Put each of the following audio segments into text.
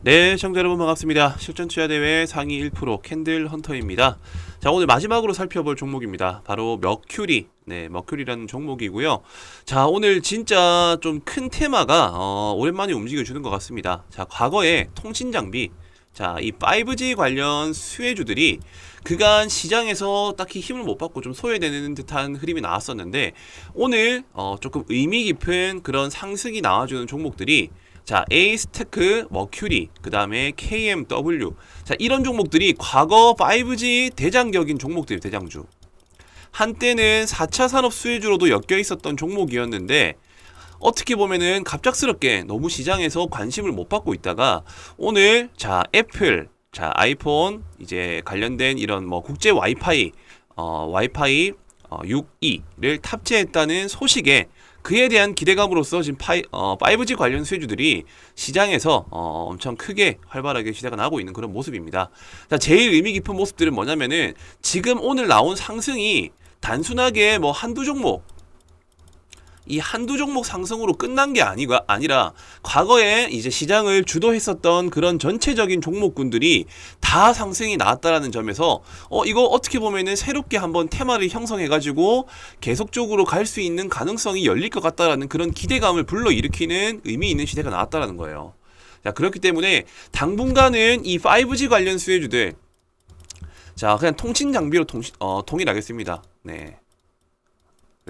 네, 시청자 여러분 반갑습니다. 실전 투자 대회 상위 1% 캔들 헌터입니다. 자, 오늘 마지막으로 살펴볼 종목입니다. 바로 머큐리. 네, 머큐리라는 종목이고요. 자, 오늘 진짜 좀 큰 테마가 오랜만에 움직여주는 것 같습니다. 자, 과거에 통신 장비, 자, 이 5G 관련 수혜주들이 그간 시장에서 딱히 힘을 못 받고 좀 소외되는 듯한 흐름이 나왔었는데, 오늘 조금 의미 깊은 그런 상승이 나와주는 종목들이, 자, 에이스테크, 머큐리, 그 다음에 KMW. 자, 이런 종목들이 과거 5G 대장격인 종목들이 대장주. 한때는 4차 산업 수혜주로도 엮여 있었던 종목이었는데, 어떻게 보면은 갑작스럽게 너무 시장에서 관심을 못 받고 있다가, 오늘, 자, 애플, 자, 아이폰, 이제 관련된 이런 뭐 국제 와이파이, 와이파이 6E를 탑재했다는 소식에 그에 대한 기대감으로써 지금 5G 관련 수혜주들이 시장에서 엄청 크게 활발하게 시대가 나고 있는 그런 모습입니다. 자, 제일 의미 깊은 모습들은 뭐냐면은 지금 오늘 나온 상승이 단순하게 뭐 한두 종목, 이 한두 종목 상승으로 끝난 게 아니라 과거에 이제 시장을 주도했었던 그런 전체적인 종목군들이 다 상승이 나왔다라는 점에서 이거 어떻게 보면은 새롭게 한번 테마를 형성해가지고 계속적으로 갈 수 있는 가능성이 열릴 것 같다라는 그런 기대감을 불러일으키는 의미 있는 시대가 나왔다라는 거예요. 자, 그렇기 때문에 당분간은 이 5G 관련 수혜주들, 자, 그냥 통신 장비로 동일하겠습니다. 네.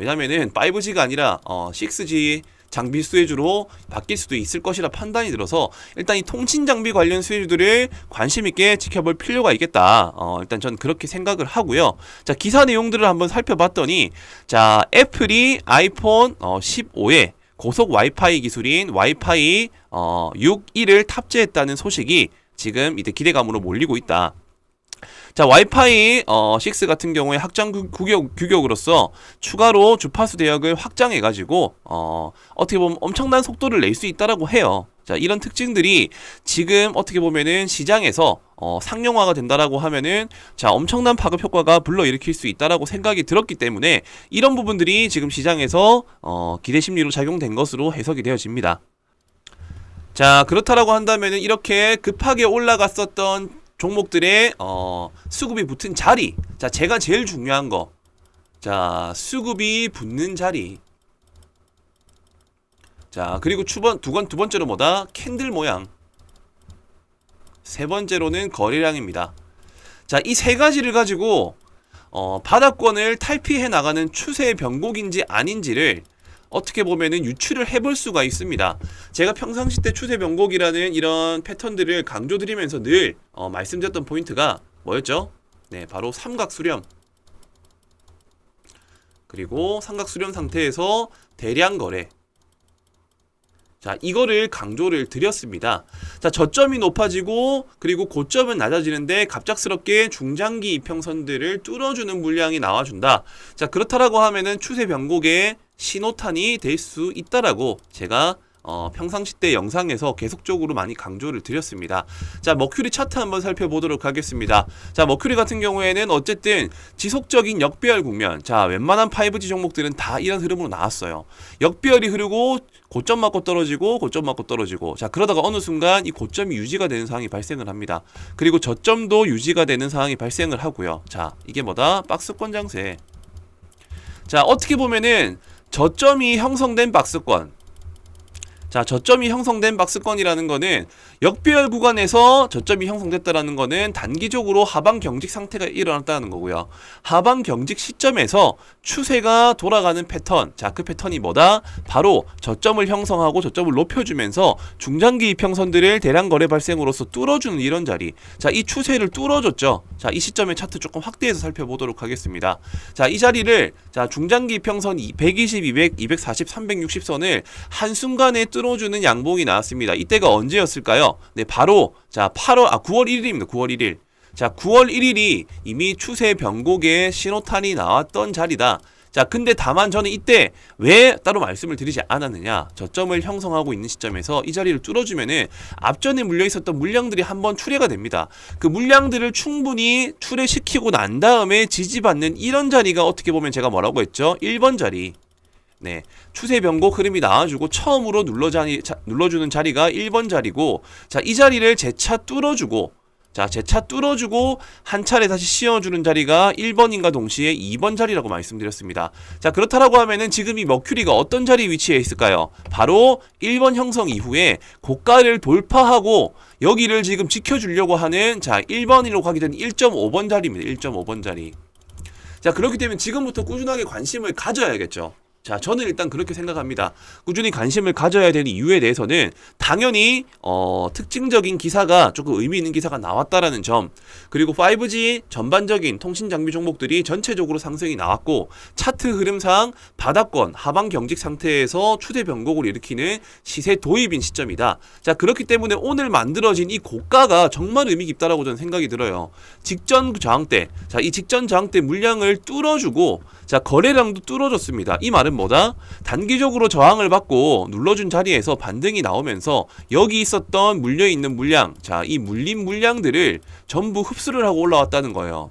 왜냐면은 5G가 아니라 6G 장비 수혜주로 바뀔 수도 있을 것이라 판단이 들어서 일단 이 통신 장비 관련 수혜주들을 관심 있게 지켜볼 필요가 있겠다. 일단 전 그렇게 생각을 하고요. 자, 기사 내용들을 한번 살펴봤더니, 자, 애플이 아이폰 15에 고속 와이파이 기술인 와이파이 6E를 탑재했다는 소식이 지금 이제 기대감으로 몰리고 있다. 자, 와이파이 6 같은 경우에 확장 규격으로서 추가로 주파수 대역을 확장해가지고 어떻게 보면 엄청난 속도를 낼 수 있다라고 해요. 자, 이런 특징들이 지금 어떻게 보면은 시장에서 상용화가 된다라고 하면은, 자, 엄청난 파급 효과가 불러일으킬 수 있다라고 생각이 들었기 때문에 이런 부분들이 지금 시장에서 기대 심리로 작용된 것으로 해석이 되어집니다. 자, 그렇다라고 한다면은 이렇게 급하게 올라갔었던 종목들의 수급이 붙은 자리. 자, 제가 제일 중요한 거. 자, 수급이 붙는 자리. 자, 그리고 두 번째로 뭐다? 캔들 모양. 세 번째로는 거래량입니다. 자, 이 세 가지를 가지고 바닥권을 탈피해 나가는 추세의 변곡인지 아닌지를 어떻게 보면은 유추를 해볼 수가 있습니다. 제가 평상시 때 추세 변곡이라는 이런 패턴들을 강조드리면서 늘 말씀드렸던 포인트가 뭐였죠? 네, 바로 삼각 수렴. 그리고 삼각 수렴 상태에서 대량 거래. 자, 이거를 강조를 드렸습니다. 자, 저점이 높아지고 그리고 고점은 낮아지는데 갑작스럽게 중장기 이평선들을 뚫어주는 물량이 나와준다. 자, 그렇다라고 하면은 추세 변곡의 신호탄이 될 수 있다라고 제가 평상시 때 영상에서 계속적으로 많이 강조를 드렸습니다. 자, 머큐리 차트 한번 살펴보도록 하겠습니다. 자, 머큐리 같은 경우에는 어쨌든 지속적인 역배열 국면. 자, 웬만한 5G 종목들은 다 이런 흐름으로 나왔어요. 역배열이 흐르고 고점 맞고 떨어지고 고점 맞고 떨어지고, 자, 그러다가 어느 순간 이 고점이 유지가 되는 상황이 발생을 합니다. 그리고 저점도 유지가 되는 상황이 발생을 하고요. 자, 이게 뭐다? 박스권 장세. 자, 어떻게 보면은 저점이 형성된 박스권. 자, 저점이 형성된 박스권이라는 거는 역배열 구간에서 저점이 형성됐다라는 거는 단기적으로 하방 경직 상태가 일어났다는 거고요. 하방 경직 시점에서 추세가 돌아가는 패턴. 자, 그 패턴이 뭐다? 바로 저점을 형성하고 저점을 높여주면서 중장기 이평선들을 대량 거래 발생으로서 뚫어주는 이런 자리. 자, 이 추세를 뚫어줬죠. 자, 이 시점의 차트 조금 확대해서 살펴보도록 하겠습니다. 자, 이 자리를, 자, 중장기 이평선 120, 200, 240, 360선을 한순간에 뚫어주는 양봉이 나왔습니다. 이때가 언제였을까요? 네, 바로, 자, 9월 1일입니다. 9월 1일. 자, 9월 1일이 이미 추세 변곡의 신호탄이 나왔던 자리다. 자, 근데 다만 저는 이때 왜 따로 말씀을 드리지 않았느냐. 저점을 형성하고 있는 시점에서 이 자리를 뚫어주면은 앞전에 물려 있었던 물량들이 한번 출회가 됩니다. 그 물량들을 충분히 출회시키고 난 다음에 지지받는 이런 자리가 어떻게 보면 제가 뭐라고 했죠? 1번 자리. 네, 추세 변곡 흐름이 나와주고 처음으로 눌러주는 자리가 1번 자리고, 자, 이 자리를 재차 뚫어주고, 자, 재차 뚫어주고 한 차례 다시 씌워주는 자리가 1번인가 동시에 2번 자리라고 말씀드렸습니다. 자, 그렇다라고 하면은 지금 이 머큐리가 어떤 자리 위치에 있을까요? 바로 1번 형성 이후에 고가를 돌파하고 여기를 지금 지켜주려고 하는, 자, 1번으로 가게 된 1.5번 자리입니다. 1.5번 자리. 자, 그렇기 때문에 지금부터 꾸준하게 관심을 가져야겠죠. 자, 저는 일단 그렇게 생각합니다. 꾸준히 관심을 가져야 되는 이유에 대해서는 당연히 특징적인 기사가, 조금 의미 있는 기사가 나왔다라는 점, 그리고 5G 전반적인 통신 장비 종목들이 전체적으로 상승이 나왔고, 차트 흐름상 바닥권 하방 경직 상태에서 추세 변곡을 일으키는 시세 도입인 시점이다. 자, 그렇기 때문에 오늘 만들어진 이 고가가 정말 의미 깊다라고 저는 생각이 들어요. 직전 저항대, 자, 이 직전 저항대 물량을 뚫어주고, 자, 거래량도 뚫어줬습니다. 이 말은 뭐다? 단기적으로 저항을 받고 눌러준 자리에서 반등이 나오면서 여기 있었던 물려있는 물량, 자, 이 물린 물량들을 전부 흡수를 하고 올라왔다는 거예요.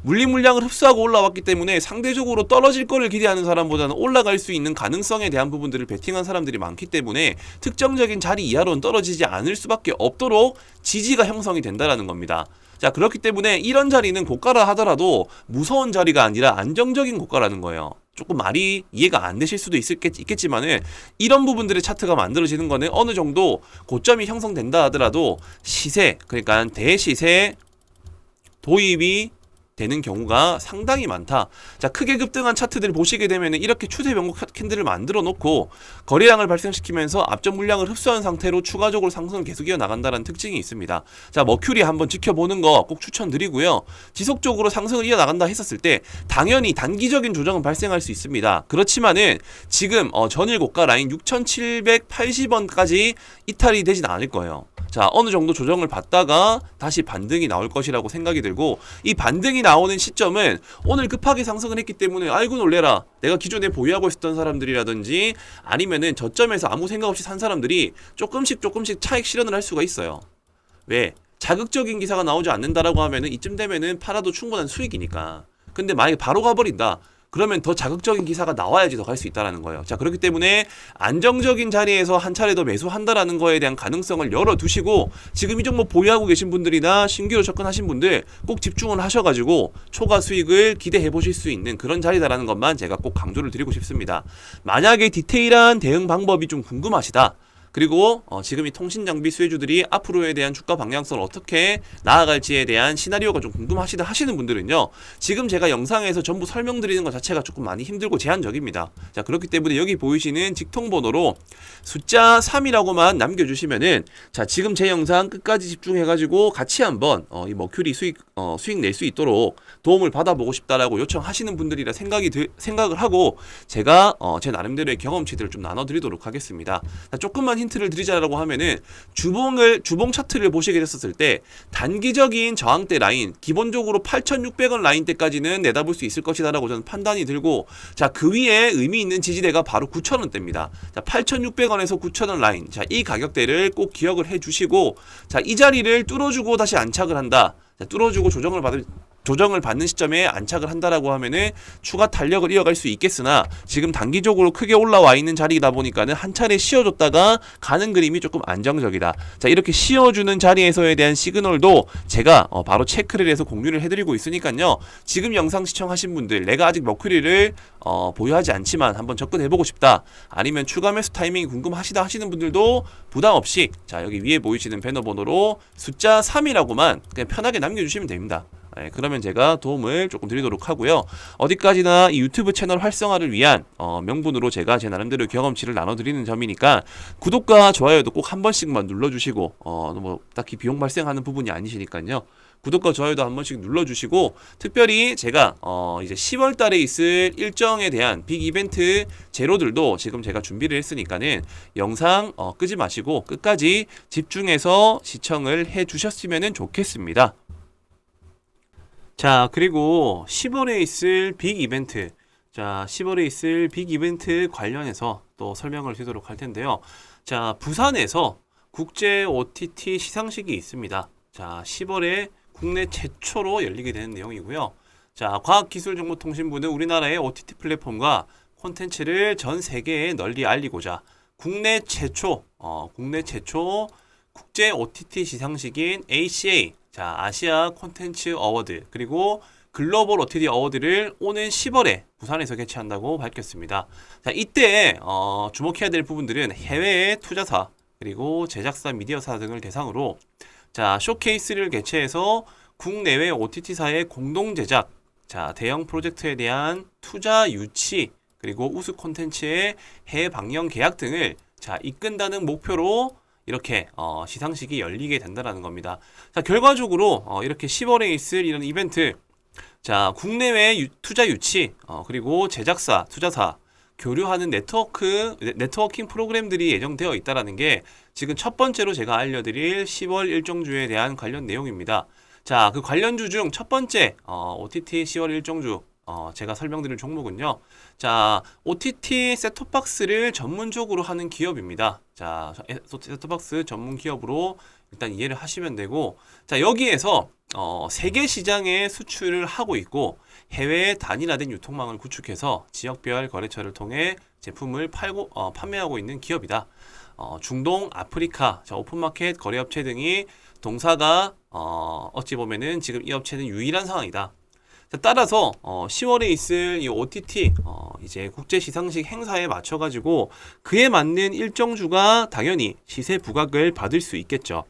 물린 물량을 흡수하고 올라왔기 때문에 상대적으로 떨어질 거를 기대하는 사람보다는 올라갈 수 있는 가능성에 대한 부분들을 베팅한 사람들이 많기 때문에 특정적인 자리 이하로는 떨어지지 않을 수밖에 없도록 지지가 형성이 된다는 겁니다. 자, 그렇기 때문에 이런 자리는 고가라 하더라도 무서운 자리가 아니라 안정적인 고가라는 거예요. 조금 말이 이해가 안 되실 수도 있겠지만은 이런 부분들의 차트가 만들어지는 거는 어느 정도 고점이 형성된다 하더라도 시세, 그러니까 대시세 도입이 되는 경우가 상당히 많다. 자, 크게 급등한 차트들 보시게 되면 이렇게 추세 변곡 캔들을 만들어 놓고 거래량을 발생시키면서 앞전 물량을 흡수한 상태로 추가적으로 상승을 계속 이어나간다는 특징이 있습니다. 자, 머큐리 한번 지켜보는 거 꼭 추천드리고요. 지속적으로 상승을 이어나간다 했었을 때 당연히 단기적인 조정은 발생할 수 있습니다. 그렇지만은 지금 전일 고가 라인 6,780원까지 이탈이 되진 않을 거예요. 자, 어느 정도 조정을 받다가 다시 반등이 나올 것이라고 생각이 들고, 이 반등이 나오는 시점은 오늘 급하게 상승을 했기 때문에 아이고 놀래라, 내가 기존에 보유하고 있었던 사람들이라든지 아니면은 저점에서 아무 생각 없이 산 사람들이 조금씩 차익 실현을 할 수가 있어요. 왜? 자극적인 기사가 나오지 않는다라고 하면은 이쯤 되면은 팔아도 충분한 수익이니까. 근데 만약에 바로 가버린다, 그러면 더 자극적인 기사가 나와야지 더 갈 수 있다는 거예요. 자, 그렇기 때문에 안정적인 자리에서 한 차례 더 매수한다라는 거에 대한 가능성을 열어두시고, 지금 이 종목 보유하고 계신 분들이나 신규로 접근하신 분들 꼭 집중을 하셔가지고 초과 수익을 기대해 보실 수 있는 그런 자리다라는 것만 제가 꼭 강조를 드리고 싶습니다. 만약에 디테일한 대응 방법이 좀 궁금하시다, 그리고 지금 이 통신장비 수혜주들이 앞으로에 대한 주가 방향성을 어떻게 나아갈지에 대한 시나리오가 좀 궁금하시다 하시는 분들은요, 지금 제가 영상에서 전부 설명드리는 것 자체가 조금 많이 힘들고 제한적입니다. 자, 그렇기 때문에 여기 보이시는 직통번호로 숫자 3이라고만 남겨주시면은, 자, 지금 제 영상 끝까지 집중해가지고 같이 한번 이 머큐리 수익 낼 수 있도록 도움을 받아보고 싶다라고 요청하시는 분들이라 생각을 하고 제가 제 나름대로의 경험치들을 좀 나눠드리도록 하겠습니다. 자, 조금만 힌트를 드리자라고 하면은 주봉 차트를 보시게 됐었을 때 단기적인 저항대 라인, 기본적으로 8,600원 라인대까지는 내다볼 수 있을 것이다라고 저는 판단이 들고, 자, 그 위에 의미 있는 지지대가 바로 9,000원대입니다. 자, 8,600원에서 9,000원 라인, 자, 이 가격대를 꼭 기억을 해주시고, 자, 이 자리를 뚫어주고 다시 안착을 한다. 자, 뚫어주고 조정을 받는 시점에 안착을 한다라고 하면은 추가 탄력을 이어갈 수 있겠으나, 지금 단기적으로 크게 올라와 있는 자리이다 보니까는 한 차례 씌워줬다가 가는 그림이 조금 안정적이다. 자, 이렇게 씌워주는 자리에서에 대한 시그널도 제가 바로 체크를 해서 공유를 해드리고 있으니까요. 지금 영상 시청하신 분들, 내가 아직 머큐리를 보유하지 않지만 한번 접근해보고 싶다, 아니면 추가 매수 타이밍이 궁금하시다 하시는 분들도 부담 없이, 자, 여기 위에 보이시는 배너 번호로 숫자 3이라고만 그냥 편하게 남겨주시면 됩니다. 네, 그러면 제가 도움을 조금 드리도록 하고요. 어디까지나 이 유튜브 채널 활성화를 위한 명분으로 제가 제 나름대로 경험치를 나눠드리는 점이니까 구독과 좋아요도 꼭 한 번씩만 눌러주시고, 뭐 딱히 비용 발생하는 부분이 아니시니까요. 구독과 좋아요도 한 번씩 눌러주시고, 특별히 제가 이제 10월 달에 있을 일정에 대한 빅 이벤트 재료들도 지금 제가 준비를 했으니까는 영상 끄지 마시고 끝까지 집중해서 시청을 해 주셨으면 좋겠습니다. 자, 그리고 10월에 있을 빅 이벤트, 자, 10월에 있을 빅 이벤트 관련해서 또 설명을 드리도록 할 텐데요. 자, 부산에서 국제 OTT 시상식이 있습니다. 자, 10월에 국내 최초로 열리게 되는 내용이고요. 자, 과학기술정보통신부는 우리나라의 OTT 플랫폼과 콘텐츠를 전 세계에 널리 알리고자 국내 최초 국제 OTT 시상식인 ACA, 자, 아시아 콘텐츠 어워드, 그리고 글로벌 OTT 어워드를 오는 10월에 부산에서 개최한다고 밝혔습니다. 자, 이때 주목해야 될 부분들은 해외의 투자사, 그리고 제작사, 미디어사 등을 대상으로 자, 쇼케이스를 개최해서 국내외 OTT사의 공동 제작, 자, 대형 프로젝트에 대한 투자 유치, 그리고 우수 콘텐츠의 해외 방영 계약 등을 자, 이끈다는 목표로 이렇게 시상식이 열리게 된다는 겁니다. 자, 결과적으로 이렇게 10월에 있을 이런 이벤트, 자, 국내외 투자 유치, 그리고 제작사, 투자사, 교류하는 네트워킹 프로그램들이 예정되어 있다는 게 지금 첫 번째로 제가 알려드릴 10월 일정주에 대한 관련 내용입니다. 자, 그 관련주 중 첫 번째, OTT 10월 일정주, 제가 설명드릴 종목은요. 자, OTT 셋톱박스를 전문적으로 하는 기업입니다. 자, 셋톱박스 전문 기업으로 일단 이해를 하시면 되고, 자, 여기에서 세계 시장에 수출을 하고 있고 해외에 단일화된 유통망을 구축해서 지역별 거래처를 통해 제품을 판매하고 있는 기업이다. 중동, 아프리카, 자, 오픈마켓 거래업체 등이 동사가 어찌 보면은 지금 이 업체는 유일한 상황이다. 자, 따라서 10월에 있을 이 OTT 이제 국제 시상식 행사에 맞춰 가지고 그에 맞는 일정주가 당연히 시세 부각을 받을 수 있겠죠.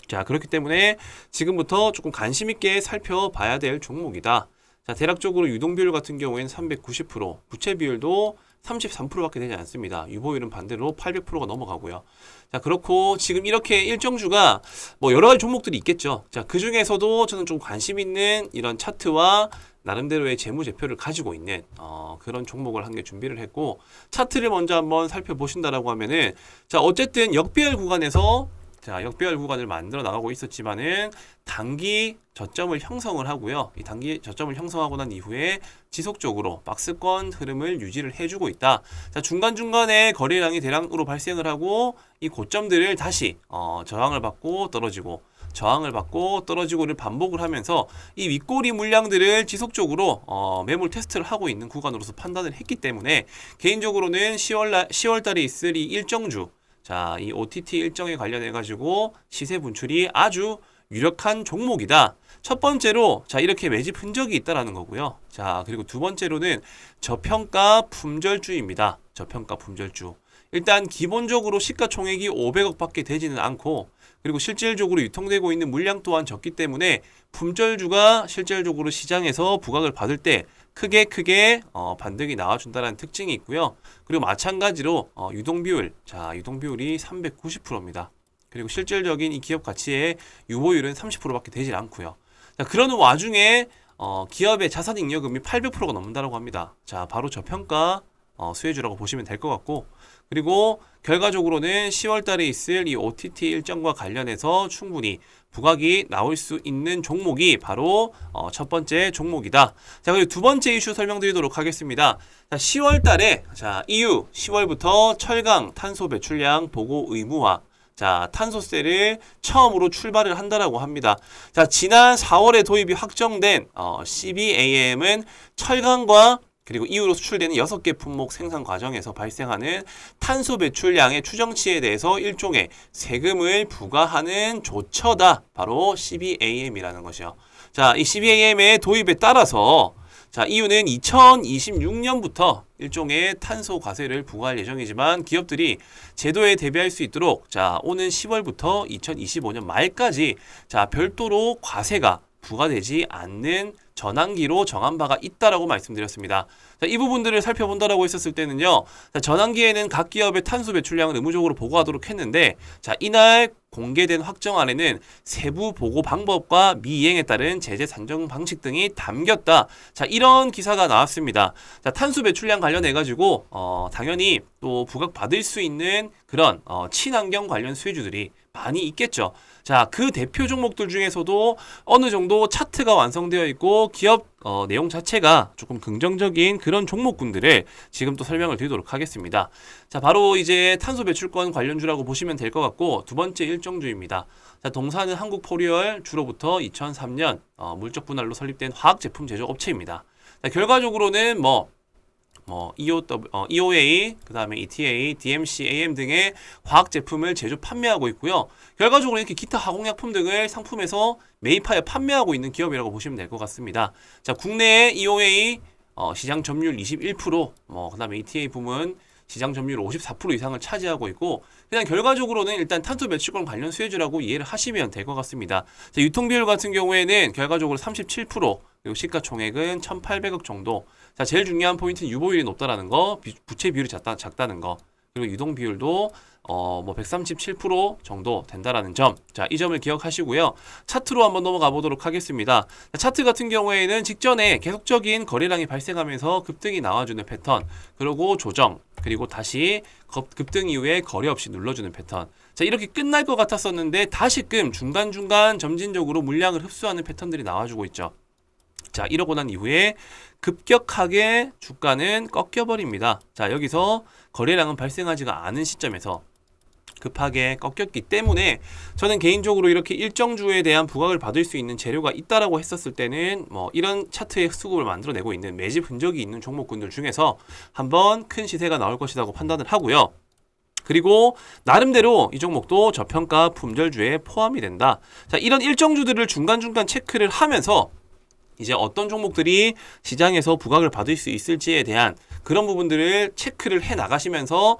자, 그렇기 때문에 지금부터 조금 관심 있게 살펴봐야 될 종목이다. 자, 대략적으로 유동 비율 같은 경우에는 390%, 부채 비율도 33%밖에 되지 않습니다. 유보율은 반대로 800%가 넘어가고요. 자, 그렇고 지금 이렇게 일정주가 뭐 여러 가지 종목들이 있겠죠. 자, 그 중에서도 저는 좀 관심 있는 이런 차트와 나름대로의 재무제표를 가지고 있는 그런 종목을 한 개 준비를 했고, 차트를 먼저 한번 살펴보신다라고 하면은, 자, 어쨌든 역배열 구간에서 자, 역배열 구간을 만들어 나가고 있었지만은 단기 저점을 형성을 하고요. 이 단기 저점을 형성하고 난 이후에 지속적으로 박스권 흐름을 유지를 해주고 있다. 자, 중간중간에 거래량이 대량으로 발생을 하고 이 고점들을 다시 저항을 받고 떨어지고 저항을 받고 떨어지고를 반복을 하면서 이 윗꼬리 물량들을 지속적으로 매물 테스트를 하고 있는 구간으로서 판단을 했기 때문에 개인적으로는 10월 달에 있을 이 일정주, 자, 이 OTT 일정에 관련해 가지고 시세 분출이 아주 유력한 종목이다. 첫 번째로 자, 이렇게 매집 흔적이 있다라는 거고요. 자, 그리고 두 번째로는 저평가 품절주입니다. 저평가 품절주. 일단 기본적으로 시가총액이 500억밖에 되지는 않고, 그리고 실질적으로 유통되고 있는 물량 또한 적기 때문에 품절주가 실질적으로 시장에서 부각을 받을 때 크게 반등이 나와준다는 특징이 있고요. 그리고 마찬가지로 유동비율, 자, 유동비율이 390%입니다. 그리고 실질적인 이 기업 가치의 유보율은 30%밖에 되질 않고요. 자, 그러는 와중에 기업의 자산 잉여금이 800%가 넘는다고 합니다. 자, 바로 저평가 수혜주라고 보시면 될 것 같고, 그리고 결과적으로는 10월 달에 있을 이 OTT 일정과 관련해서 충분히 부각이 나올 수 있는 종목이 바로 첫 번째 종목이다. 자, 그리고 두 번째 이슈 설명드리도록 하겠습니다. 자, 10월 달에 자, EU 10월부터 철강 탄소 배출량 보고 의무화, 자, 탄소세를 처음으로 출발을 한다라고 합니다. 자, 지난 4월에 도입이 확정된 CBAM은 철강과 그리고 이후로 수출되는 6개 품목 생산 과정에서 발생하는 탄소 배출량의 추정치에 대해서 일종의 세금을 부과하는 조처다. 바로 CBAM이라는 것이요. 자, 이 CBAM의 도입에 따라서 자, EU는 2026년부터 일종의 탄소 과세를 부과할 예정이지만 기업들이 제도에 대비할 수 있도록 자, 오는 10월부터 2025년 말까지 자, 별도로 과세가 부과되지 않는 전환기로 정한 바가 있다라고 말씀드렸습니다. 자, 이 부분들을 살펴본다라고 했었을 때는요. 자, 전환기에는 각 기업의 탄소 배출량을 의무적으로 보고하도록 했는데, 자, 이날 공개된 확정안에는 세부 보고 방법과 미이행에 따른 제재 산정 방식 등이 담겼다. 자, 이런 기사가 나왔습니다. 자, 탄소 배출량 관련해 가지고 당연히 또 부각 받을 수 있는 그런 친환경 관련 수혜주들이 많이 있겠죠. 자, 그 대표 종목들 중에서도 어느 정도 차트가 완성되어 있고 기업 내용 자체가 조금 긍정적인 그런 종목군들을 지금 또 설명을 드리도록 하겠습니다. 자, 바로 이제 탄소 배출권 관련주라고 보시면 될 것 같고, 두 번째 일정주입니다. 자, 동사는 한국포리얼, 주로부터 2003년 물적 분할로 설립된 화학 제품 제조 업체입니다. 자, 결과적으로는 뭐 EOA, 그 다음에 ETA, DMC, AM 등의 화학 제품을 제조 판매하고 있고요. 결과적으로 이렇게 기타 화공약품 등을 상품에서 매입하여 판매하고 있는 기업이라고 보시면 될 것 같습니다. 자, 국내의 EOA 시장 점유율 21%, 그 다음에 ETA 부문 시장 점유율 54% 이상을 차지하고 있고, 그냥 결과적으로는 일단 탄소 배출권 관련 수혜주라고 이해를 하시면 될 것 같습니다. 자, 유통 비율 같은 경우에는 결과적으로 37%, 그리고 시가총액은 1,800억 정도. 자, 제일 중요한 포인트는 유보율이 높다라는 거, 부채 비율이 작다는 거, 그리고 유동 비율도 137% 정도 된다라는 점. 자, 이 점을 기억하시고요. 차트로 한번 넘어가 보도록 하겠습니다. 자, 차트 같은 경우에는 직전에 계속적인 거래량이 발생하면서 급등이 나와주는 패턴, 그리고 조정, 그리고 다시 급등 이후에 거래 없이 눌러주는 패턴. 자, 이렇게 끝날 것 같았었는데 다시금 중간중간 점진적으로 물량을 흡수하는 패턴들이 나와주고 있죠. 자, 이러고 난 이후에 급격하게 주가는 꺾여버립니다. 자, 여기서 거래량은 발생하지가 않은 시점에서 급하게 꺾였기 때문에 저는 개인적으로 이렇게 일정주에 대한 부각을 받을 수 있는 재료가 있다라고 했었을 때는 이런 차트의 수급을 만들어내고 있는 매집 흔적이 있는 종목군들 중에서 한번 큰 시세가 나올 것이라고 판단을 하고요. 그리고 나름대로 이 종목도 저평가 품절주에 포함이 된다. 자, 이런 일정주들을 중간중간 체크를 하면서 이제 어떤 종목들이 시장에서 부각을 받을 수 있을지에 대한 그런 부분들을 체크를 해 나가시면서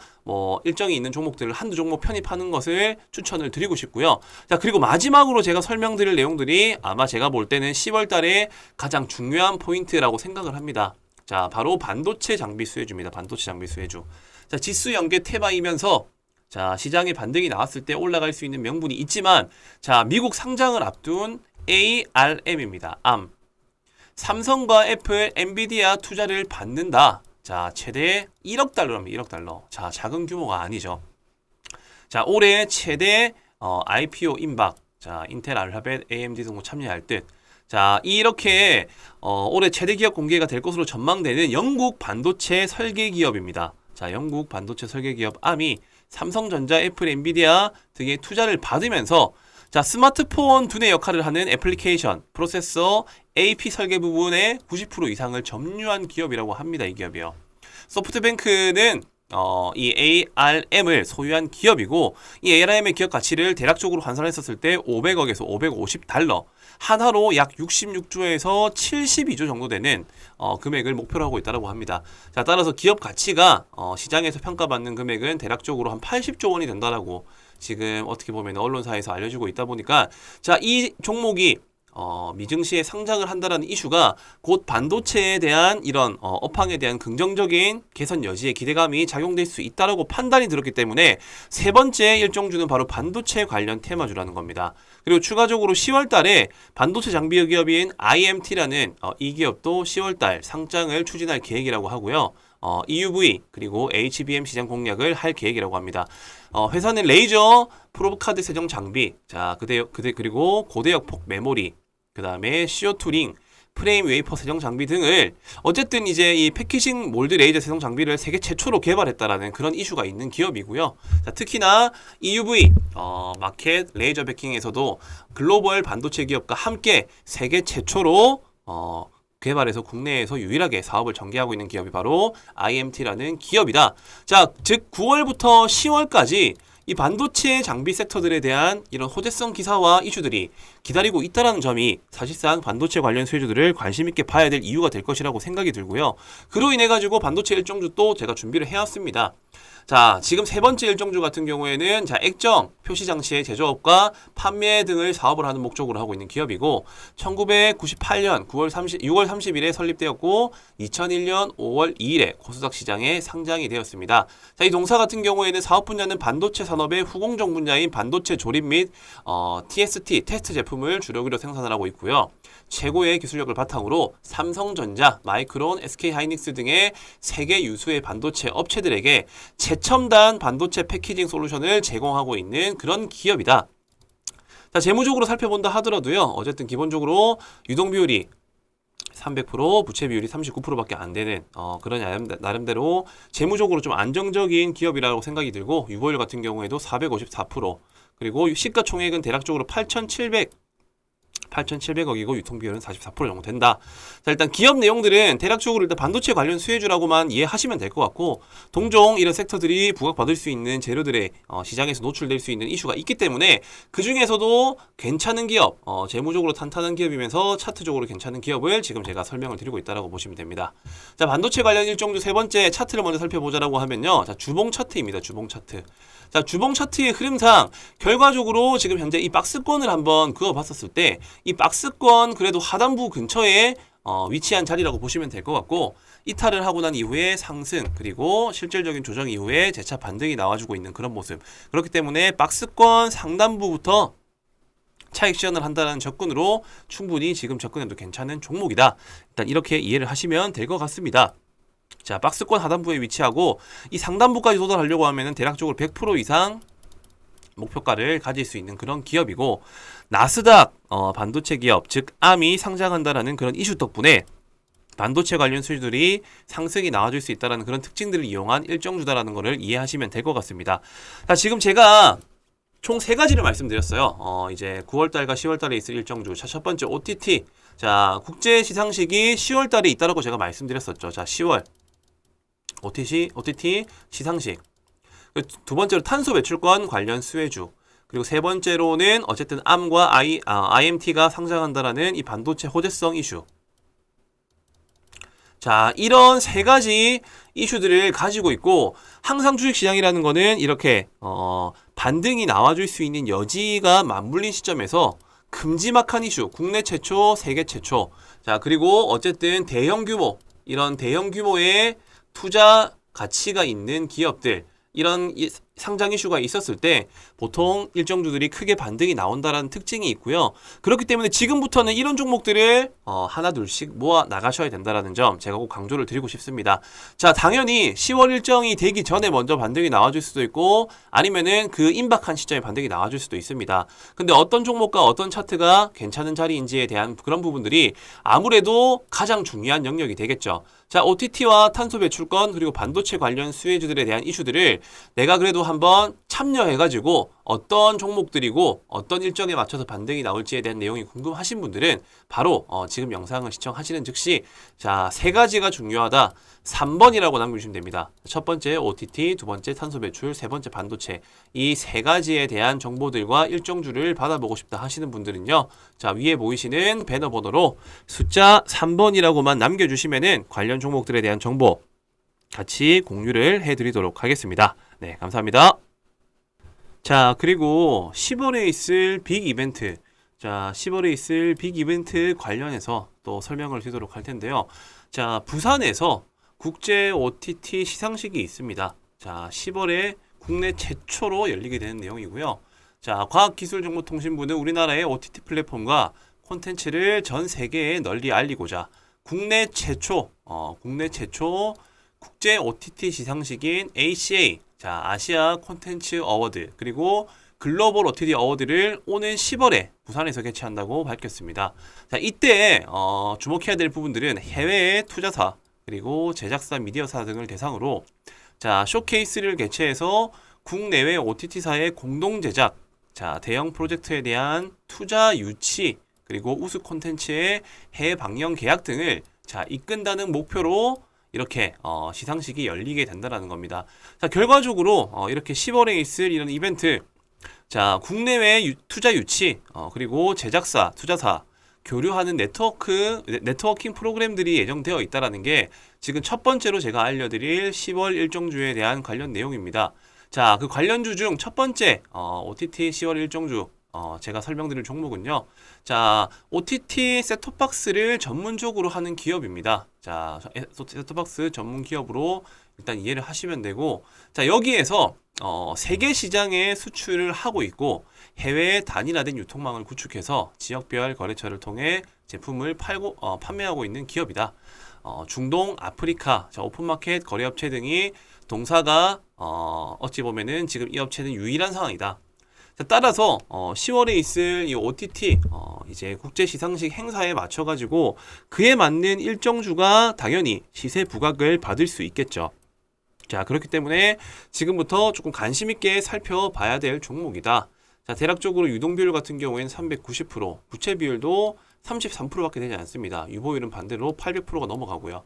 일정이 있는 종목들을 한두 종목 편입하는 것을 추천을 드리고 싶고요. 자, 그리고 마지막으로 제가 설명드릴 내용들이 아마 제가 볼 때는 10월 달에 가장 중요한 포인트라고 생각을 합니다. 자, 바로 반도체 장비 수혜주입니다. 반도체 장비 수혜주. 자, 지수 연계 테마이면서 자, 시장에 반등이 나왔을 때 올라갈 수 있는 명분이 있지만, 자, 미국 상장을 앞둔 ARM입니다. ARM. 삼성과 애플, 엔비디아 투자를 받는다. 자, 최대 1억 달러입니다. 1억 달러. 자, 작은 규모가 아니죠. 자, 올해 최대 IPO 임박. 자, 인텔, 알파벳, AMD 등도 참여할 듯. 자, 이렇게 올해 최대 기업 공개가 될 것으로 전망되는 영국 반도체 설계 기업입니다. 자, 영국 반도체 설계 기업 ARM이 삼성전자, 애플, 엔비디아 등의 투자를 받으면서 자, 스마트폰 두뇌 역할을 하는 애플리케이션, 프로세서, AP 설계 부분의 90% 이상을 점유한 기업이라고 합니다. 이 기업이요. 소프트뱅크는 이 ARM을 소유한 기업이고, 이 ARM의 기업 가치를 대략적으로 환산했었을 때 500억에서 550달러, 하나로 약 66조에서 72조 정도 되는 금액을 목표로 하고 있다고 합니다. 자, 따라서 기업 가치가 시장에서 평가받는 금액은 대략적으로 한 80조 원이 된다라고 지금 어떻게 보면 언론사에서 알려지고 있다 보니까, 자, 이 종목이 미증시에 상장을 한다라는 이슈가 곧 반도체에 대한 이런 업황에 대한 긍정적인 개선 여지에 기대감이 작용될 수 있다라고 판단이 들었기 때문에 세 번째 일정주는 바로 반도체 관련 테마주라는 겁니다. 그리고 추가적으로 10월 달에 반도체 장비 기업인 IMT라는 이 기업도 10월 달 상장을 추진할 계획이라고 하고요. EUV 그리고 HBM 시장 공략을 할 계획이라고 합니다. 회사는 레이저 프로브카드 세정 장비, 자, 그리고 고대역 폭 메모리, 그 다음에 CO2 링, 프레임 웨이퍼 세정 장비 등을 어쨌든 이제 이 패키징 몰드 레이저 세정 장비를 세계 최초로 개발했다라는 그런 이슈가 있는 기업이고요. 자, 특히나 EUV 마켓 레이저 베킹에서도 글로벌 반도체 기업과 함께 세계 최초로 개발해서 국내에서 유일하게 사업을 전개하고 있는 기업이 바로 IMT라는 기업이다. 자, 즉 9월부터 10월까지 이 반도체 장비 섹터들에 대한 이런 호재성 기사와 이슈들이 기다리고 있다는 점이 사실상 반도체 관련 수혜주들을 관심 있게 봐야 될 이유가 될 것이라고 생각이 들고요. 그로 인해 가지고 반도체 일정주 또 제가 준비를 해왔습니다. 자, 지금 세 번째 일정주 같은 경우에는 자, 액정, 표시 장치의 제조업과 판매 등을 사업을 하는 목적으로 하고 있는 기업이고, 1998년 6월 30일에 설립되었고 2001년 5월 2일에 코스닥 시장에 상장이 되었습니다. 자, 이 동사 같은 경우에는 사업 분야는 반도체 산업의 후공정 분야인 반도체 조립 및 TST 테스트 제품을 주력으로 생산을 하고 있고요. 최고의 기술력을 바탕으로 삼성전자, 마이크론, SK하이닉스 등의 세계 유수의 반도체 업체들에게 최첨단 반도체 패키징 솔루션을 제공하고 있는 그런 기업이다. 자, 재무적으로 살펴본다 하더라도요. 어쨌든 기본적으로 유동 비율이 300%, 부채 비율이 39%밖에 안 되는 그런 나름대로 재무적으로 좀 안정적인 기업이라고 생각이 들고, 유보율 같은 경우에도 454%, 그리고 시가총액은 대략적으로 8,700억이고 유통비율은 44% 정도 된다. 자, 일단 기업 내용들은 대략적으로 일단 반도체 관련 수혜주라고만 이해하시면 될 것 같고, 동종 이런 섹터들이 부각받을 수 있는 재료들의 시장에서 노출될 수 있는 이슈가 있기 때문에 그 중에서도 괜찮은 기업, 재무적으로 탄탄한 기업이면서 차트적으로 괜찮은 기업을 지금 제가 설명을 드리고 있다라고 보시면 됩니다. 자, 반도체 관련 일정주 세 번째 차트를 먼저 살펴보자라고 하면요. 자, 주봉 차트입니다. 주봉 차트. 자, 주봉 차트의 흐름상 결과적으로 지금 현재 이 박스권을 한번 그어봤었을 때 이 박스권 그래도 하단부 근처에 위치한 자리라고 보시면 될 것 같고, 이탈을 하고 난 이후에 상승 그리고 실질적인 조정 이후에 재차 반등이 나와주고 있는 그런 모습. 그렇기 때문에 박스권 상단부부터 차익 실현을 한다는 접근으로 충분히 지금 접근해도 괜찮은 종목이다. 일단 이렇게 이해를 하시면 될 것 같습니다. 자, 박스권 하단부에 위치하고 이 상단부까지 도달하려고 하면은 대략적으로 100% 이상 목표가를 가질 수 있는 그런 기업이고, 나스닥 반도체 기업 즉 암이 상장한다라는 그런 이슈 덕분에 반도체 관련 수주들이 상승이 나와줄 수 있다는 그런 특징들을 이용한 일정주다라는 것을 이해하시면 될 것 같습니다. 자, 지금 제가 총 3가지를 말씀드렸어요. 이제 9월달과 10월달에 있을 일정주. 자, 첫 번째 OTT. 자, 국제 시상식이 10월달에 있다라고 제가 말씀드렸었죠. 자, 10월 OTT 시상식. 두 번째로 탄소 배출권 관련 수혜주. 그리고 세 번째로는 어쨌든 암과 IMT가 상장한다라는 이 반도체 호재성 이슈. 자, 이런 3가지 이슈들을 가지고 있고, 항상 주식시장이라는 거는 이렇게 반등이 나와줄 수 있는 여지가 맞물린 시점에서 큼지막한 이슈, 국내 최초, 세계 최초. 자, 그리고 어쨌든 대형 규모, 이런 대형 규모의 투자 가치가 있는 기업들, 이런 상장 이슈가 있었을 때 보통 일정주들이 크게 반등이 나온다라는 특징이 있고요. 그렇기 때문에 지금부터는 이런 종목들을 하나 둘씩 모아 나가셔야 된다라는 점 제가 꼭 강조를 드리고 싶습니다. 자, 당연히 10월 일정이 되기 전에 먼저 반등이 나와줄 수도 있고, 아니면은 그 임박한 시점에 반등이 나와줄 수도 있습니다. 근데 어떤 종목과 어떤 차트가 괜찮은 자리인지에 대한 그런 부분들이 아무래도 가장 중요한 영역이 되겠죠. 자, OTT와 탄소 배출권 그리고 반도체 관련 수혜주들에 대한 이슈들을 내가 그래도 한번 참여해가지고 어떤 종목들이고 어떤 일정에 맞춰서 반등이 나올지에 대한 내용이 궁금하신 분들은 바로 지금 영상을 시청하시는 즉시, 자, 3가지가 중요하다. 3번이라고 남겨주시면 됩니다. 첫 번째 OTT, 두 번째 탄소 배출, 세 번째 반도체. 이 3가지에 대한 정보들과 일정주를 받아보고 싶다 하시는 분들은요. 자, 위에 보이시는 배너 번호로 숫자 3번이라고만 남겨주시면은 관련 종목들에 대한 정보 같이 공유를 해드리도록 하겠습니다. 네, 감사합니다. 자, 그리고 10월에 있을 빅 이벤트. 자, 10월에 있을 빅 이벤트 관련해서 또 설명을 드리도록 할 텐데요. 자, 부산에서 국제 OTT 시상식이 있습니다. 자, 10월에 국내 최초로 열리게 되는 내용이고요. 자, 과학기술정보통신부는 우리나라의 OTT 플랫폼과 콘텐츠를 전 세계에 널리 알리고자 국내 최초 국제 OTT 시상식인 ACA, 자, 아시아 콘텐츠 어워드, 그리고 글로벌 OTT 어워드를 오는 10월에 부산에서 개최한다고 밝혔습니다. 자, 이때 주목해야 될 부분들은 해외의 투자사, 그리고 제작사, 미디어사 등을 대상으로 자, 쇼케이스를 개최해서 국내외 OTT사의 공동 제작, 자, 대형 프로젝트에 대한 투자 유치, 그리고 우수 콘텐츠의 해외 방영 계약 등을 자, 이끈다는 목표로 이렇게 시상식이 열리게 된다는 겁니다. 자, 결과적으로 이렇게 10월에 있을 이런 이벤트, 자, 국내외 투자 유치, 그리고 제작사, 투자사 교류하는 네트워킹 프로그램들이 예정되어 있다라는 게 지금 첫 번째로 제가 알려드릴 10월 일정주에 대한 관련 내용입니다. 자, 그 관련주 중 첫 번째 OTT 10월 일정주 제가 설명드릴 종목은요. 자, OTT 셋톱박스를 전문적으로 하는 기업입니다. 자, 셋톱박스 전문 기업으로 일단 이해를 하시면 되고, 자, 여기에서 세계 시장에 수출을 하고 있고 해외에 단일화된 유통망을 구축해서 지역별 거래처를 통해 제품을 판매하고 있는 기업이다. 중동, 아프리카, 자, 오픈마켓 거래업체 등이 동사가 어찌 보면은 지금 이 업체는 유일한 상황이다. 자, 따라서 10월에 있을 이 OTT 이제 국제 시상식 행사에 맞춰 가지고 그에 맞는 일정주가 당연히 시세 부각을 받을 수 있겠죠. 자, 그렇기 때문에 지금부터 조금 관심 있게 살펴봐야 될 종목이다. 자, 대략적으로 유동비율 같은 경우에는 390%, 부채 비율도 33%밖에 되지 않습니다. 유보율은 반대로 800%가 넘어가고요.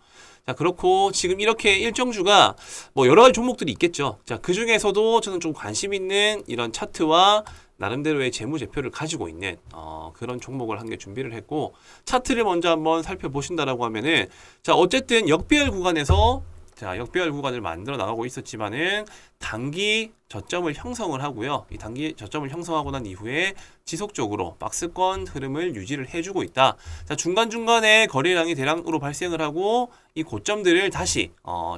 자, 그렇고 지금 이렇게 일정주가 뭐 여러 가지 종목들이 있겠죠. 자, 그 중에서도 저는 좀 관심 있는 이런 차트와 나름대로의 재무제표를 가지고 있는 그런 종목을 한 개 준비를 했고, 차트를 먼저 한번 살펴보신다라고 하면은, 자, 어쨌든 역배열 구간에서 역배열 구간을 만들어 나가고 있었지만은 단기 저점을 형성을 하고요. 이 단기 저점을 형성하고 난 이후에 지속적으로 박스권 흐름을 유지를 해주고 있다. 자, 중간중간에 거래량이 대량으로 발생을 하고 이 고점들을 다시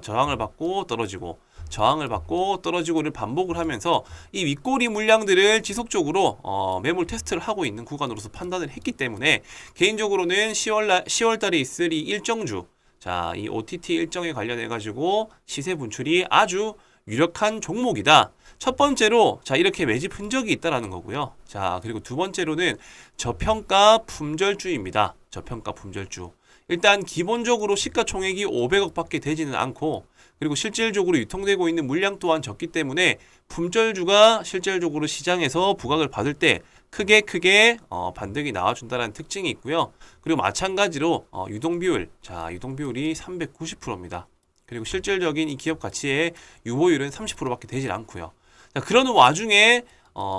저항을 받고 떨어지고 저항을 받고 떨어지고를 반복을 하면서 이 윗꼬리 물량들을 지속적으로 매물 테스트를 하고 있는 구간으로서 판단을 했기 때문에 개인적으로는 10월 달에 있을 이 일정주, 자, 이 OTT 일정에 관련해 가지고 시세 분출이 아주 유력한 종목이다. 첫 번째로, 자, 이렇게 매집 흔적이 있다라는 거고요. 자, 그리고 두 번째로는 저평가 품절주입니다. 저평가 품절주. 일단 기본적으로 시가총액이 500억 밖에 되지는 않고, 그리고 실질적으로 유통되고 있는 물량 또한 적기 때문에 품절주가 실질적으로 시장에서 부각을 받을 때 크게 반등이 나와준다는 특징이 있고요. 그리고 마찬가지로 유동비율, 자, 유동비율이 390%입니다. 그리고 실질적인 이 기업 가치의 유보율은 30%밖에 되질 않고요. 자, 그러는 와중에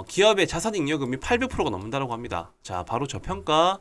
기업의 자산 잉여금이 800%가 넘는다고 합니다. 자, 바로 저평가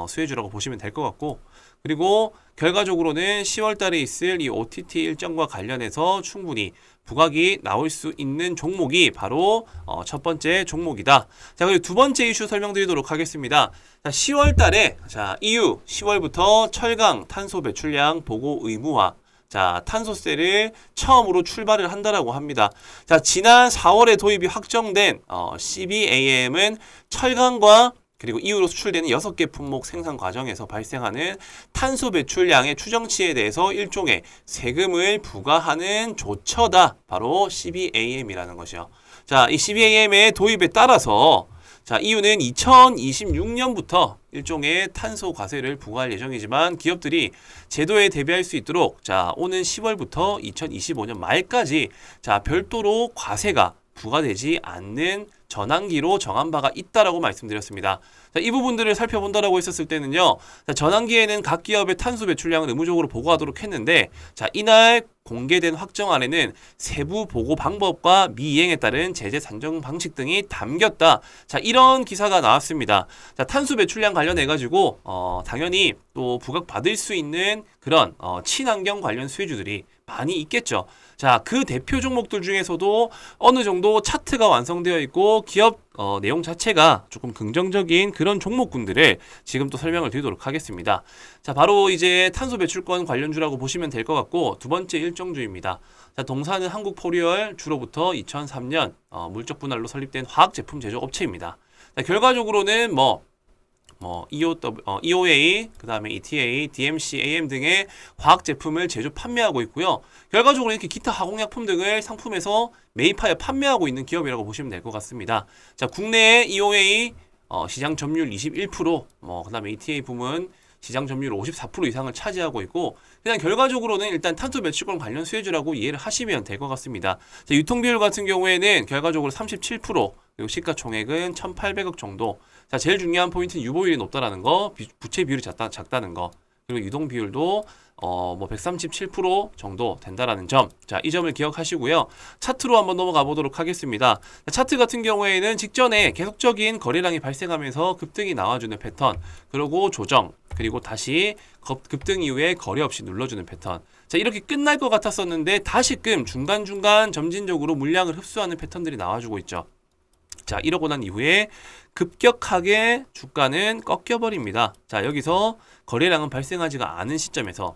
수혜주라고 보시면 될 것 같고, 그리고 결과적으로는 10월 달에 있을 이 OTT 일정과 관련해서 충분히 부각이 나올 수 있는 종목이 바로 첫 번째 종목이다. 자, 그리고 두 번째 이슈 설명드리도록 하겠습니다. 자, 10월 달에, 자, EU 10월부터 철강 탄소 배출량 보고 의무화, 자, 탄소세를 처음으로 출발을 한다라고 합니다. 자, 지난 4월에 도입이 확정된 CBAM은 철강과 그리고 이후로 수출되는 6개 품목 생산 과정에서 발생하는 탄소 배출량의 추정치에 대해서 일종의 세금을 부과하는 조처다. 바로 CBAM이라는 것이요. 자, 이 CBAM의 도입에 따라서, 자, EU는 2026년부터 일종의 탄소 과세를 부과할 예정이지만 기업들이 제도에 대비할 수 있도록, 자, 오는 10월부터 2025년 말까지, 자, 별도로 과세가 부과되지 않는 전환기로 정한 바가 있다라고 말씀드렸습니다. 자, 이 부분들을 살펴본다라고 했었을 때는요. 자, 전환기에는 각 기업의 탄소 배출량을 의무적으로 보고하도록 했는데, 자, 이날 공개된 확정안에는 세부 보고 방법과 미이행에 따른 제재 산정 방식 등이 담겼다. 자, 이런 기사가 나왔습니다. 자, 탄소 배출량 관련해 가지고 당연히 또 부각받을 수 있는 그런 친환경 관련 수혜주들이 많이 있겠죠. 자, 그 대표 종목들 중에서도 어느 정도 차트가 완성되어 있고 기업 내용 자체가 조금 긍정적인 그런 종목군들을 지금 또 설명을 드리도록 하겠습니다. 자, 바로 이제 탄소 배출권 관련주라고 보시면 될 것 같고, 두 번째 일정주입니다. 자, 동사는 한국포리얼 주로부터 2003년 물적 분할로 설립된 화학 제품 제조 업체입니다. 자, 결과적으로는 EOA, 그 다음에 ETA, DMC, AM 등의 화학 제품을 제조 판매하고 있고요. 결과적으로 이렇게 기타 화공약품 등을 상품에서 매입하여 판매하고 있는 기업이라고 보시면 될 것 같습니다. 자, 국내에 EOA 시장 점유율 21%, 그 다음에 ETA 부문 시장 점유율 54% 이상을 차지하고 있고, 그냥 결과적으로는 일단 탄소 배출권 관련 수혜주라고 이해를 하시면 될 것 같습니다. 자, 유통비율 같은 경우에는 결과적으로 37%, 그리고 시가총액은 1,800억 정도. 자, 제일 중요한 포인트는 유보율이 높다라는 거, 부채 비율이 작다는 거, 그리고 유동 비율도 137% 정도 된다라는 점. 자, 이 점을 기억하시고요. 차트로 한번 넘어가 보도록 하겠습니다. 자, 차트 같은 경우에는 직전에 계속적인 거래량이 발생하면서 급등이 나와주는 패턴, 그리고 조정, 그리고 다시 급등 이후에 거래 없이 눌러주는 패턴. 자, 이렇게 끝날 것 같았었는데 다시금 중간중간 점진적으로 물량을 흡수하는 패턴들이 나와주고 있죠. 자, 이러고 난 이후에 급격하게 주가는 꺾여버립니다. 자, 여기서 거래량은 발생하지가 않은 시점에서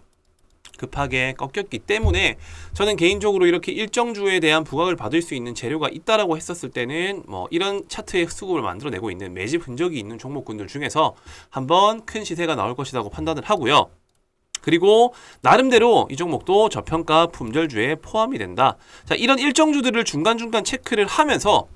급하게 꺾였기 때문에 저는 개인적으로 이렇게 일정주에 대한 부각을 받을 수 있는 재료가 있다라고 했었을 때는 이런 차트의 수급을 만들어내고 있는 매집 흔적이 있는 종목군들 중에서 한번 큰 시세가 나올 것이라고 판단을 하고요. 그리고 나름대로 이 종목도 저평가 품절주에 포함이 된다. 자, 이런 일정주들을 중간중간 체크를 하면서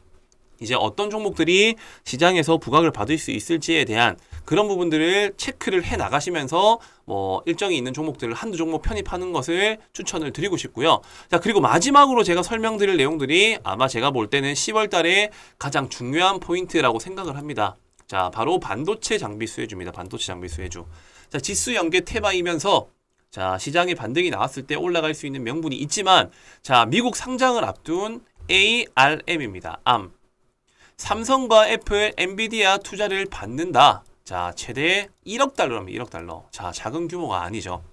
이제 어떤 종목들이 시장에서 부각을 받을 수 있을지에 대한 그런 부분들을 체크를 해 나가시면서 뭐 일정이 있는 종목들을 한두 종목 편입하는 것을 추천을 드리고 싶고요. 자, 그리고 마지막으로 제가 설명드릴 내용들이 아마 제가 볼 때는 10월 달에 가장 중요한 포인트라고 생각을 합니다. 자, 바로 반도체 장비 수혜주입니다. 반도체 장비 수혜주. 자, 지수 연계 테마이면서 자, 시장에 반등이 나왔을 때 올라갈 수 있는 명분이 있지만 자, 미국 상장을 앞둔 ARM입니다. ARM. 삼성과 애플, 엔비디아 투자를 받는다. 자, 최대 1억 달러입니다. 1억 달러. 자, 작은 규모가 아니죠.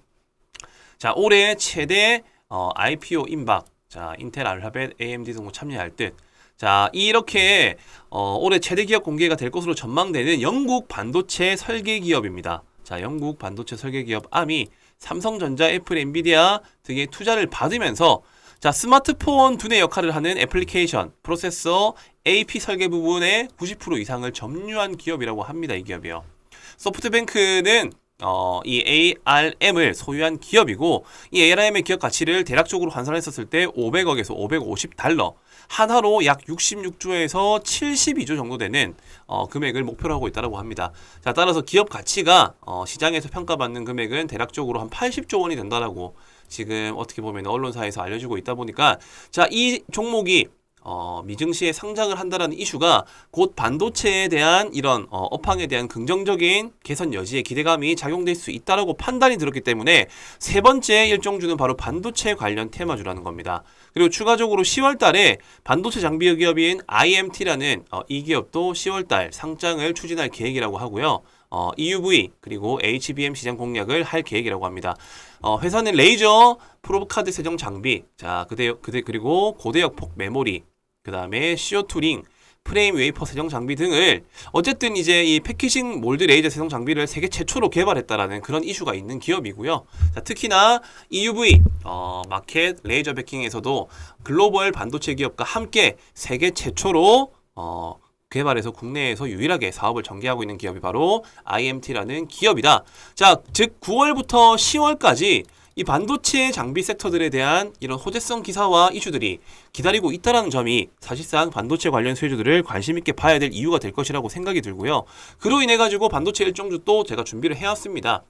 자, 올해 최대 IPO 임박. 자, 인텔, 알파벳, AMD 등도 참여할 듯. 자, 이렇게 올해 최대 기업 공개가 될 것으로 전망되는 영국 반도체 설계 기업입니다. 자, 영국 반도체 설계 기업 ARM이 삼성전자, 애플, 엔비디아 등의 투자를 받으면서 자, 스마트폰 두뇌 역할을 하는 애플리케이션, 프로세서, AP 설계 부분의 90% 이상을 점유한 기업이라고 합니다. 이 기업이요. 소프트뱅크는 이 ARM을 소유한 기업이고 이 ARM의 기업 가치를 대략적으로 환산했었을 때 500억에서 550달러 하나로 약 66조에서 72조 정도 되는 금액을 목표로 하고 있다고 합니다. 자, 따라서 기업 가치가 시장에서 평가받는 금액은 대략적으로 한 80조 원이 된다라고 지금 어떻게 보면 언론사에서 알려지고 있다 보니까 자, 이 종목이 미증시에 상장을 한다라는 이슈가 곧 반도체에 대한 이런 업황에 대한 긍정적인 개선 여지에 기대감이 작용될 수 있다라고 판단이 들었기 때문에 세 번째 일정주는 바로 반도체 관련 테마주라는 겁니다. 그리고 추가적으로 10월 달에 반도체 장비 기업인 IMT라는 이 기업도 10월 달 상장을 추진할 계획이라고 하고요. EUV 그리고 HBM 시장 공략을 할 계획이라고 합니다. 회사는 레이저 프로브카드 세정 장비, 자, 그리고 고대역 폭 메모리, 그 다음에 CO2 링, 프레임 웨이퍼 세정 장비 등을 어쨌든 이제 이 패키징 몰드 레이저 세정 장비를 세계 최초로 개발했다라는 그런 이슈가 있는 기업이고요. 자, 특히나 EUV 마켓 레이저 베킹에서도 글로벌 반도체 기업과 함께 세계 최초로 개발해서 국내에서 유일하게 사업을 전개하고 있는 기업이 바로 IMT라는 기업이다. 자, 즉 9월부터 10월까지 이 반도체 장비 섹터들에 대한 이런 호재성 기사와 이슈들이 기다리고 있다는 점이 사실상 반도체 관련 수혜주들을 관심 있게 봐야 될 이유가 될 것이라고 생각이 들고요. 그로 인해 가지고 반도체 일정주 또 제가 준비를 해왔습니다.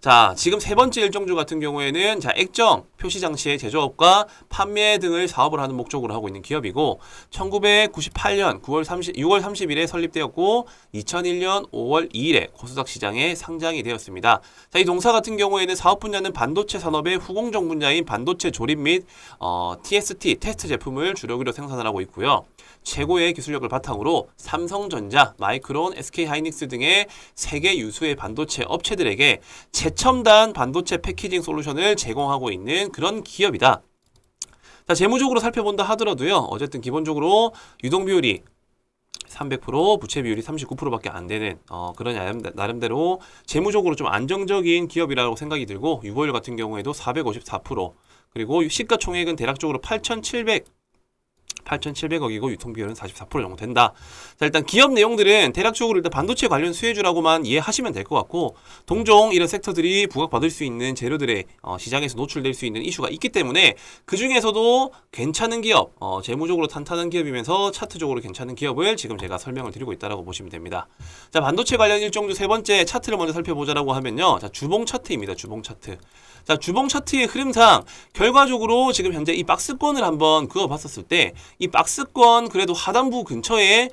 자, 지금 세 번째 일정주 같은 경우에는 자, 액정, 표시 장치의 제조업과 판매 등을 사업을 하는 목적으로 하고 있는 기업이고 1998년 6월 30일에 설립되었고 2001년 5월 2일에 코스닥 시장에 상장이 되었습니다. 자, 이 동사 같은 경우에는 사업 분야는 반도체 산업의 후공정 분야인 반도체 조립 및 TST, 테스트 제품을 주력으로 생산을 하고 있고요. 최고의 기술력을 바탕으로 삼성전자, 마이크론, SK하이닉스 등의 세계 유수의 반도체 업체들에게 최첨단 반도체 패키징 솔루션을 제공하고 있는 그런 기업이다. 자, 재무적으로 살펴본다 하더라도요. 어쨌든 기본적으로 유동 비율이 300%, 부채 비율이 39%밖에 안 되는 그런 나름대로 재무적으로 좀 안정적인 기업이라고 생각이 들고 유보율 같은 경우에도 454%, 그리고 시가총액은 대략적으로 8,700억이고 유통비율은 44% 정도 된다. 자, 일단 기업 내용들은 대략적으로 일단 반도체 관련 수혜주라고만 이해하시면 될 것 같고 동종 이런 섹터들이 부각받을 수 있는 재료들의 시장에서 노출될 수 있는 이슈가 있기 때문에 그 중에서도 괜찮은 기업, 재무적으로 탄탄한 기업이면서 차트적으로 괜찮은 기업을 지금 제가 설명을 드리고 있다라고 보시면 됩니다. 자, 반도체 관련 일정주 세 번째 차트를 먼저 살펴보자라고 하면요. 자, 주봉 차트입니다. 주봉 차트. 자, 주봉 차트의 흐름상 결과적으로 지금 현재 이 박스권을 한번 그어봤었을 때 이 박스권 그래도 하단부 근처에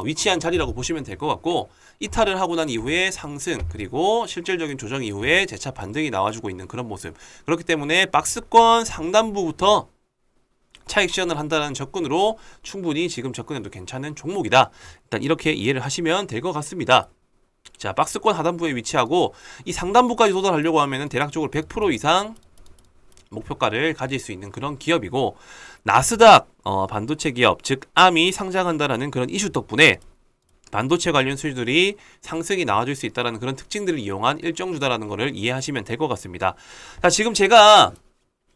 위치한 자리라고 보시면 될 것 같고 이탈을 하고 난 이후에 상승 그리고 실질적인 조정 이후에 재차 반등이 나와주고 있는 그런 모습. 그렇기 때문에 박스권 상단부부터 차익 시연을 한다는 접근으로 충분히 지금 접근해도 괜찮은 종목이다. 일단 이렇게 이해를 하시면 될 것 같습니다. 자, 박스권 하단부에 위치하고 이 상단부까지 도달하려고 하면은 대략적으로 100% 이상 목표가를 가질 수 있는 그런 기업이고 나스닥 반도체 기업 즉 ARM이 상장한다라는 그런 이슈 덕분에 반도체 관련 수주들이 상승이 나와줄 수 있다는 그런 특징들을 이용한 일정주다라는 것을 이해하시면 될 것 같습니다. 자, 지금 제가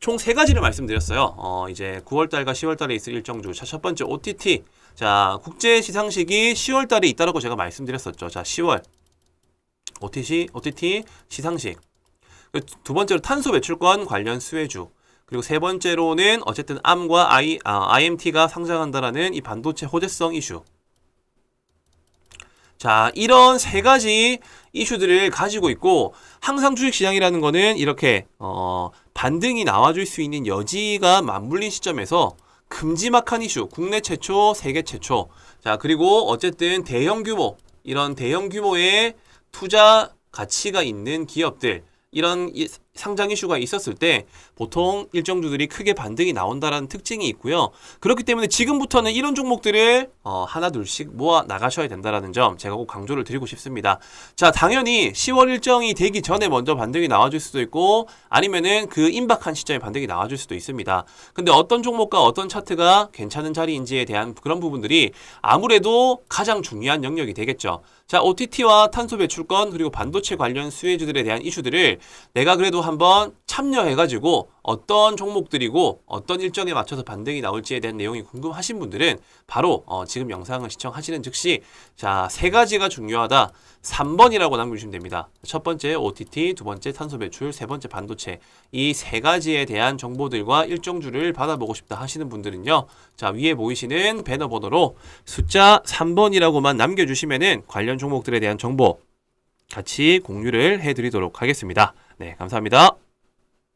총 세 가지를 말씀드렸어요. 이제 9월달과 10월달에 있을 일정주. 자, 첫 번째 OTT. 자, 국제 시상식이 10월달에 있다라고 제가 말씀드렸었죠. 자, 10월 OTT 시상식. 두 번째로 탄소 배출권 관련 수혜주. 그리고 세 번째로는 어쨌든 ARM과 IMT가 상장한다라는 이 반도체 호재성 이슈. 자, 이런 세 가지 이슈들을 가지고 있고 항상 주식시장이라는 거는 이렇게 반등이 나와줄 수 있는 여지가 맞물린 시점에서 큼지막한 이슈, 국내 최초, 세계 최초. 자, 그리고 어쨌든 대형 규모, 이런 대형 규모의 투자 가치가 있는 기업들, 이런 상장 이슈가 있었을 때 보통 일정주들이 크게 반등이 나온다라는 특징이 있고요. 그렇기 때문에 지금부터는 이런 종목들을 하나 둘씩 모아 나가셔야 된다라는 점 제가 꼭 강조를 드리고 싶습니다. 자, 당연히 10월 일정이 되기 전에 먼저 반등이 나와줄 수도 있고 아니면은 그 임박한 시점에 반등이 나와줄 수도 있습니다. 근데 어떤 종목과 어떤 차트가 괜찮은 자리인지에 대한 그런 부분들이 아무래도 가장 중요한 영역이 되겠죠. 자, OTT와 탄소 배출권 그리고 반도체 관련 수혜주들에 대한 이슈들을 내가 그래도 한번 참여해가지고 어떤 종목들이고 어떤 일정에 맞춰서 반등이 나올지에 대한 내용이 궁금하신 분들은 바로 지금 영상을 시청하시는 즉시 자, 세 가지가 중요하다. 3번이라고 남겨주시면 됩니다. 첫 번째 OTT, 두 번째 탄소 배출, 세 번째 반도체. 이 세 가지에 대한 정보들과 일정주를 받아보고 싶다 하시는 분들은요. 자, 위에 보이시는 배너 번호로 숫자 3번이라고만 남겨주시면은 관련 종목들에 대한 정보 같이 공유를 해드리도록 하겠습니다. 네, 감사합니다.